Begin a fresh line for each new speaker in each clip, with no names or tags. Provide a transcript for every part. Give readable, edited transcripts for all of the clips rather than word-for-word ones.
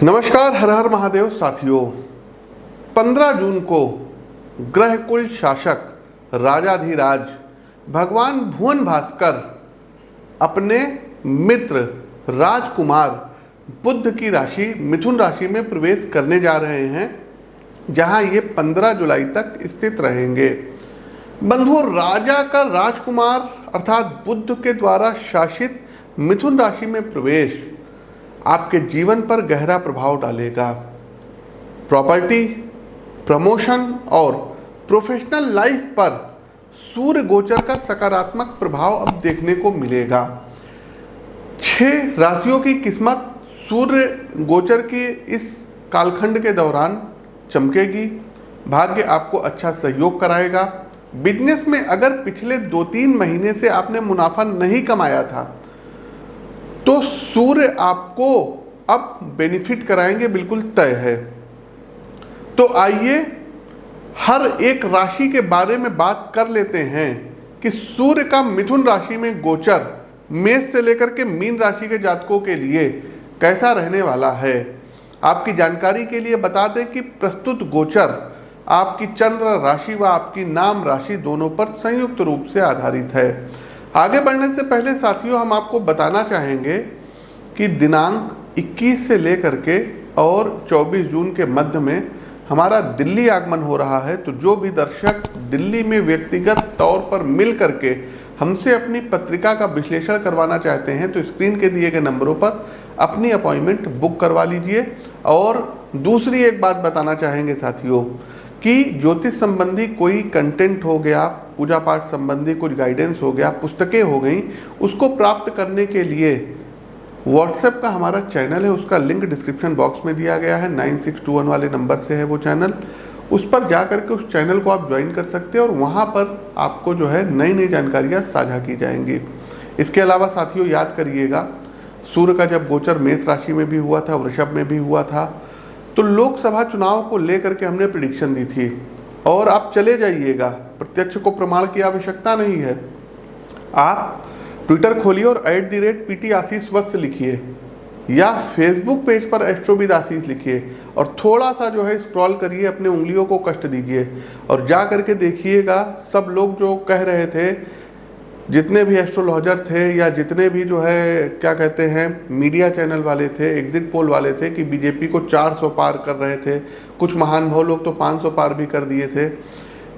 नमस्कार, हर हर महादेव साथियों। 15 जून को ग्रह कुल शासक राजाधिराज भगवान भुवन भास्कर अपने मित्र राजकुमार बुध की राशि मिथुन राशि में प्रवेश करने जा रहे हैं, जहां ये 15 जुलाई तक स्थित रहेंगे। बंधुओं, राजा का राजकुमार अर्थात बुध के द्वारा शासित मिथुन राशि में प्रवेश आपके जीवन पर गहरा प्रभाव डालेगा। प्रॉपर्टी, प्रमोशन और प्रोफेशनल लाइफ पर सूर्य गोचर का सकारात्मक प्रभाव अब देखने को मिलेगा। 6 राशियों की किस्मत सूर्य गोचर की इस कालखंड के दौरान चमकेगी। भाग्य आपको अच्छा सहयोग कराएगा। बिजनेस में अगर पिछले 2-3 महीने से आपने मुनाफा नहीं कमाया था तो सूर्य आपको अब बेनिफिट कराएंगे, बिल्कुल तय है। तो आइए हर एक राशि के बारे में बात कर लेते हैं कि सूर्य का मिथुन राशि में गोचर मेष से लेकर के मीन राशि के जातकों के लिए कैसा रहने वाला है। आपकी जानकारी के लिए बता दें कि प्रस्तुत गोचर आपकी चंद्र राशि व आपकी नाम राशि दोनों पर संयुक्त रूप से आधारित है। आगे बढ़ने से पहले साथियों, हम आपको बताना चाहेंगे कि दिनांक 21 से लेकर के और 24 जून के मध्य में हमारा दिल्ली आगमन हो रहा है। तो जो भी दर्शक दिल्ली में व्यक्तिगत तौर पर मिल करके हमसे अपनी पत्रिका का विश्लेषण करवाना चाहते हैं तो स्क्रीन के दिए गए नंबरों पर अपनी अपॉइंटमेंट बुक करवा लीजिए। और दूसरी एक बात बताना चाहेंगे साथियों कि ज्योतिष संबंधी कोई कंटेंट हो गया, पूजा पाठ संबंधी कुछ गाइडेंस हो गया, पुस्तकें हो गई, उसको प्राप्त करने के लिए व्हाट्सएप का हमारा चैनल है, उसका लिंक डिस्क्रिप्शन बॉक्स में दिया गया है। 9621 वाले नंबर से है वो चैनल। उस पर जा करके उस चैनल को आप ज्वाइन कर सकते हैं और वहाँ पर आपको जो है नई नई जानकारियाँ साझा की जाएंगी। इसके अलावा साथियों याद करिएगा, सूर्य का जब गोचर मेष राशि में भी हुआ था, वृषभ में भी हुआ था, तो लोकसभा चुनाव को लेकर के हमने प्रेडिक्शन दी थी। और आप चले जाइएगा, प्रत्यक्ष को प्रमाण की आवश्यकता नहीं है। आप ट्विटर खोलिए और @PT आशीष वत्स लिखिए या फेसबुक पेज पर एस्ट्रोविद आशीष लिखिए और थोड़ा सा जो है स्क्रॉल करिए, अपने उंगलियों को कष्ट दीजिए और जा करके देखिएगा सब लोग जो कह रहे थे, जितने भी एस्ट्रोलॉजर थे या जितने भी जो है क्या कहते हैं मीडिया चैनल वाले थे, एग्जिट पोल वाले थे कि बीजेपी को 400 पार कर रहे थे, कुछ महान भाव लोग तो 500 पार भी कर दिए थे।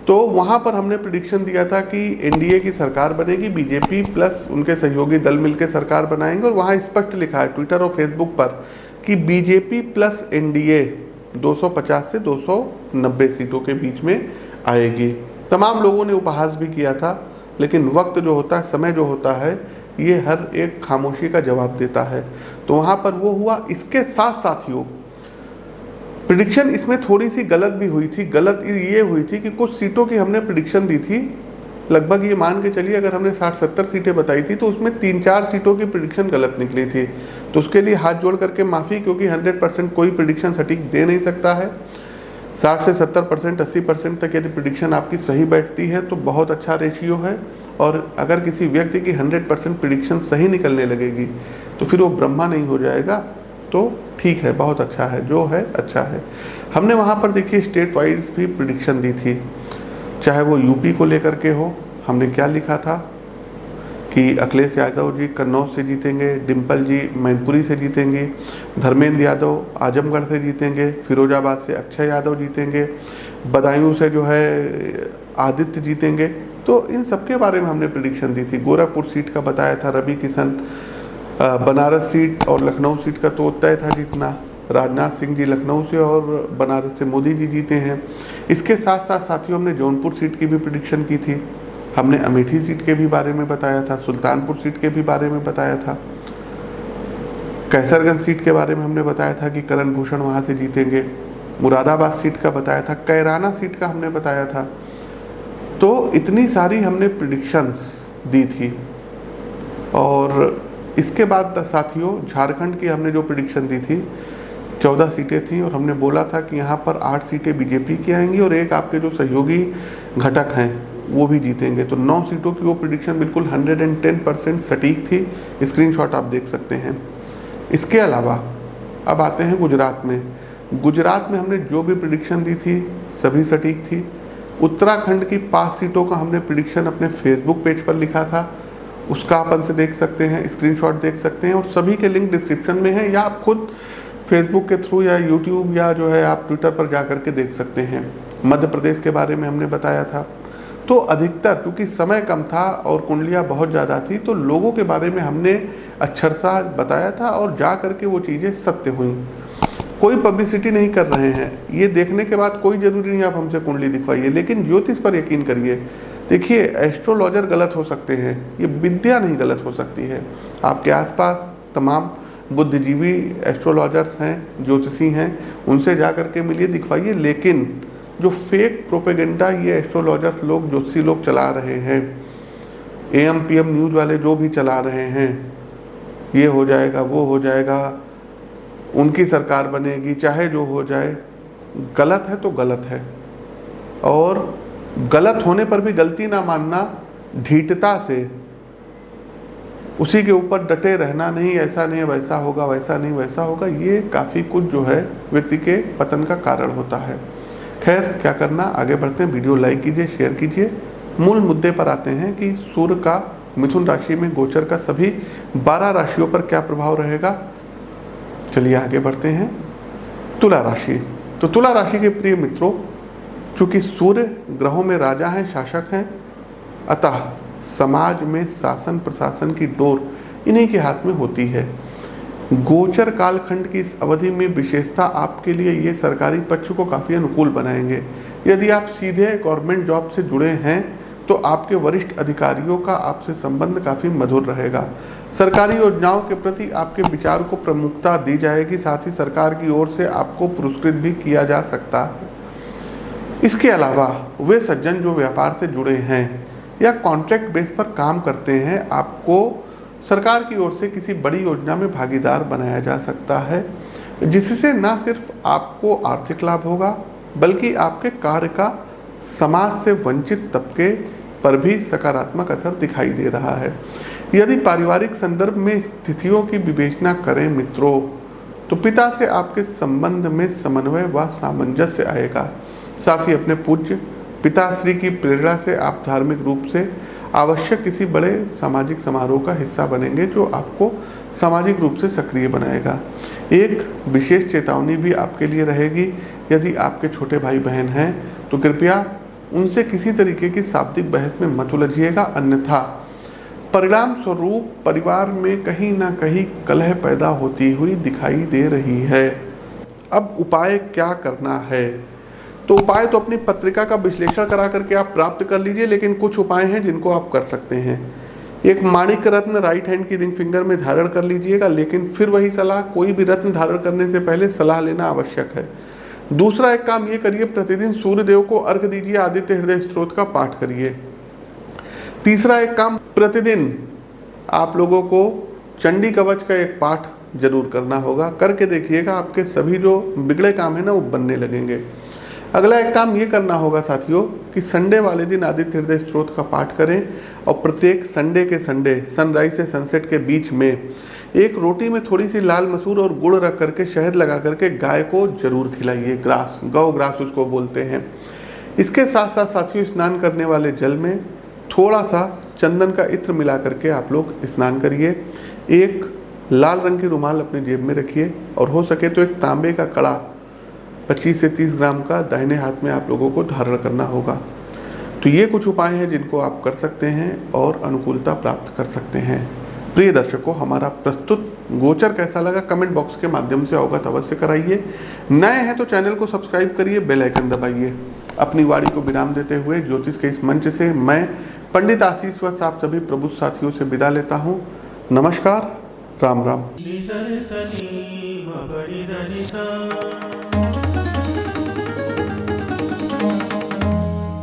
तो वहाँ पर हमने प्रेडिक्शन दिया था कि एनडीए की सरकार बनेगी, बीजेपी प्लस उनके सहयोगी दल मिलकर सरकार बनाएंगे। और वहाँ स्पष्ट लिखा है ट्विटर और फेसबुक पर कि बीजेपी प्लस एनडीए 250 से 290 सीटों के बीच में आएगी। तमाम लोगों ने उपहास भी किया था, लेकिन वक्त जो होता है, समय जो होता है, ये हर एक खामोशी का जवाब देता है। तो वहाँ पर वो हुआ। इसके साथ साथियों प्रेडिक्शन इसमें थोड़ी सी गलत भी हुई थी। गलत ये हुई थी कि कुछ सीटों की हमने प्रेडिक्शन दी थी, लगभग ये मान के चलिए अगर हमने 60-70 सीटें बताई थी तो उसमें 3-4 सीटों की प्रेडिक्शन गलत निकली थी। तो उसके लिए हाथ जोड़ करके माफ़ी, क्योंकि 100% कोई प्रेडिक्शन सटीक दे नहीं सकता है। 60 से 70%, 80% तक यदि प्रेडिक्शन आपकी सही बैठती है तो बहुत अच्छा रेशियो है। और अगर किसी व्यक्ति की 100% प्रेडिक्शन सही निकलने लगेगी तो फिर वो ब्रह्मा नहीं हो जाएगा। तो ठीक है, बहुत अच्छा है, जो है अच्छा है। हमने वहाँ पर देखिए स्टेट वाइज भी प्रेडिक्शन दी थी, चाहे वो यूपी को लेकर के हो। हमने क्या लिखा था कि अखिलेश यादव जी कन्नौज से जीतेंगे, डिम्पल जी मैनपुरी से जीतेंगे, धर्मेंद्र यादव आजमगढ़ से जीतेंगे, फिरोजाबाद से अक्षय यादव जीतेंगे, बदायूं से जो है आदित्य जीतेंगे। तो इन सब के बारे में हमने प्रेडिक्शन दी थी। गोरखपुर सीट का बताया था रवि किशन, बनारस सीट और लखनऊ सीट का तो तय था जीतना। राजनाथ सिंह जी लखनऊ से और बनारस से मोदी जी जीते हैं। इसके साथ साथ साथियों हमने जौनपुर सीट की भी प्रेडिक्शन की थी। हमने अमेठी सीट के भी बारे में बताया था, सुल्तानपुर सीट के भी बारे में बताया था, कैसरगंज सीट के बारे में हमने बताया था कि करण भूषण वहाँ से जीतेंगे, मुरादाबाद सीट का बताया था, कैराना सीट का हमने बताया था। तो इतनी सारी हमने प्रेडिक्शंस दी थी। और इसके बाद साथियों झारखंड की हमने जो प्रेडिक्शन दी थी 14 सीटें थी और हमने बोला था कि यहाँ पर 8 सीटें बीजेपी की आएंगी और एक आपके जो सहयोगी घटक हैं वो भी जीतेंगे। तो 9 सीटों की वो प्रेडिक्शन बिल्कुल 110% सटीक थी। स्क्रीनशॉट आप देख सकते हैं। इसके अलावा अब आते हैं गुजरात में। गुजरात में हमने जो भी प्रिडिक्शन दी थी सभी सटीक थी। उत्तराखंड की 5 सीटों का हमने प्रिडिक्शन अपने फेसबुक पेज पर लिखा था, उसका आप से देख सकते हैं, स्क्रीनशॉट देख सकते हैं और सभी के लिंक डिस्क्रिप्शन में है, या आप खुद फेसबुक के थ्रू या यूट्यूब या जो है आप ट्विटर पर जा कर के देख सकते हैं। मध्य प्रदेश के बारे में हमने बताया था। तो अधिकतर चूँकि समय कम था और कुंडलियाँ बहुत ज़्यादा थी तो लोगों के बारे में हमने अक्षरशः बताया था और जा कर के वो चीज़ें सत्य हुई। कोई पब्लिसिटी नहीं कर रहे हैं, ये देखने के बाद कोई ज़रूरी नहीं आप हमसे कुंडली दिखवाइए, लेकिन ज्योतिष पर यकीन करिए। देखिए, एस्ट्रोलॉजर गलत हो सकते हैं, ये विद्या नहीं गलत हो सकती है। आपके आसपास तमाम बुद्धिजीवी एस्ट्रोलॉजर्स हैं, ज्योतिषी हैं, उनसे जा कर के मिलिए, दिखवाइए। लेकिन जो फेक प्रोपेगेंडा ये एस्ट्रोलॉजर्स लोग, ज्योतिषी लोग चला रहे हैं, AM PM न्यूज़ वाले जो भी चला रहे हैं, ये हो जाएगा, वो हो जाएगा, उनकी सरकार बनेगी, चाहे जो हो जाए, गलत है तो गलत है। और गलत होने पर भी गलती ना मानना, ढीठता से उसी के ऊपर डटे रहना, नहीं ऐसा नहीं वैसा होगा, वैसा नहीं वैसा होगा, ये काफ़ी कुछ जो है व्यक्ति के पतन का कारण होता है। खैर, क्या करना, आगे बढ़ते हैं। वीडियो लाइक कीजिए, शेयर कीजिए। मूल मुद्दे पर आते हैं कि सूर्य का मिथुन राशि में गोचर का सभी 12 राशियों पर क्या प्रभाव रहेगा। चलिए आगे बढ़ते हैं। तुला राशि। तो तुला राशि के प्रिय मित्रों, चूँकि सूर्य ग्रहों में राजा हैं, शासक हैं, अतः समाज में शासन प्रशासन की डोर इन्हीं के हाथ में होती है। गोचर कालखंड की इस अवधि में विशेषता आपके लिए ये सरकारी पक्ष को काफ़ी अनुकूल बनाएंगे। यदि आप सीधे गवर्नमेंट जॉब से जुड़े हैं तो आपके वरिष्ठ अधिकारियों का आपसे संबंध काफ़ी मधुर रहेगा। सरकारी योजनाओं के प्रति आपके विचार को प्रमुखता दी जाएगी, साथ ही सरकार की ओर से आपको पुरस्कृत भी किया जा सकता है। इसके अलावा वे सज्जन जो व्यापार से जुड़े हैं या कॉन्ट्रैक्ट बेस पर काम करते हैं, आपको सरकार की ओर से किसी बड़ी योजना में भागीदार बनाया जा सकता है, जिससे न सिर्फ आपको आर्थिक लाभ होगा बल्कि आपके कार्य का समाज से वंचित तबके पर भी सकारात्मक असर दिखाई दे रहा है। यदि पारिवारिक संदर्भ में स्थितियों की विवेचना करें मित्रों, तो पिता से आपके संबंध में समन्वय व सामंजस्य आएगा। साथ ही अपने पूज्य पिताश्री की प्रेरणा से आप धार्मिक रूप से आवश्यक किसी बड़े सामाजिक समारोह का हिस्सा बनेंगे, जो आपको सामाजिक रूप से सक्रिय बनाएगा। एक विशेष चेतावनी भी आपके लिए रहेगी, यदि आपके छोटे भाई बहन हैं तो कृपया उनसे किसी तरीके की शाब्दिक बहस में मत उलझिएगा, अन्यथा परिणाम स्वरूप परिवार में कहीं ना कहीं कलह पैदा होती हुई दिखाई दे रही है। अब उपाय क्या करना है? तो उपाय तो अपनी पत्रिका का विश्लेषण करा करके आप प्राप्त कर लीजिए, लेकिन कुछ उपाय हैं जिनको आप कर सकते हैं। एक माणिक रत्न राइट हैंड की रिंग फिंगर में धारण कर लीजिएगा, लेकिन फिर वही सलाह, कोई भी रत्न धारण करने से पहले सलाह लेना आवश्यक है। दूसरा एक काम ये करिए, प्रतिदिन सूर्य देव को अर्घ्य दीजिए, आदित्य हृदय स्तोत्र का पाठ करिए। तीसरा एक काम, प्रतिदिन आप लोगों को चंडी कवच का एक पाठ जरूर करना होगा। करके देखिएगा, आपके सभी जो बिगड़े काम है ना वो बनने लगेंगे। अगला एक काम ये करना होगा साथियों कि संडे वाले दिन आदित्य हृदय स्तोत्र का पाठ करें और प्रत्येक संडे के संडे सनराइज से सनसेट के बीच में एक रोटी में थोड़ी सी लाल मसूर और गुड़ रख करके शहद लगा करके गाय को जरूर खिलाइए। ग्रास, गौ ग्रास उसको बोलते हैं। इसके साथ साथ साथियों, स्नान करने वाले जल में थोड़ा सा चंदन का इत्र मिला करके आप लोग स्नान करिए। एक लाल रंग की रुमाल अपनी जेब में रखिए और हो सके तो एक तांबे का कड़ा 25 से 30 ग्राम का दाहिने हाथ में आप लोगों को धारण करना होगा। तो ये कुछ उपाय हैं जिनको आप कर सकते हैं और अनुकूलता प्राप्त कर सकते हैं। प्रिय दर्शकों, हमारा प्रस्तुत गोचर कैसा लगा कमेंट बॉक्स के माध्यम से अवगत अवश्य कराइए। नए हैं तो चैनल को सब्सक्राइब करिए, बेल आइकन दबाइए। अपनी वाणी को विराम देते हुए ज्योतिष के इस मंच से मैं पंडित आशीष वत्स आप सभी प्रबुद्ध साथियों से विदा लेता हूँ। नमस्कार, राम राम।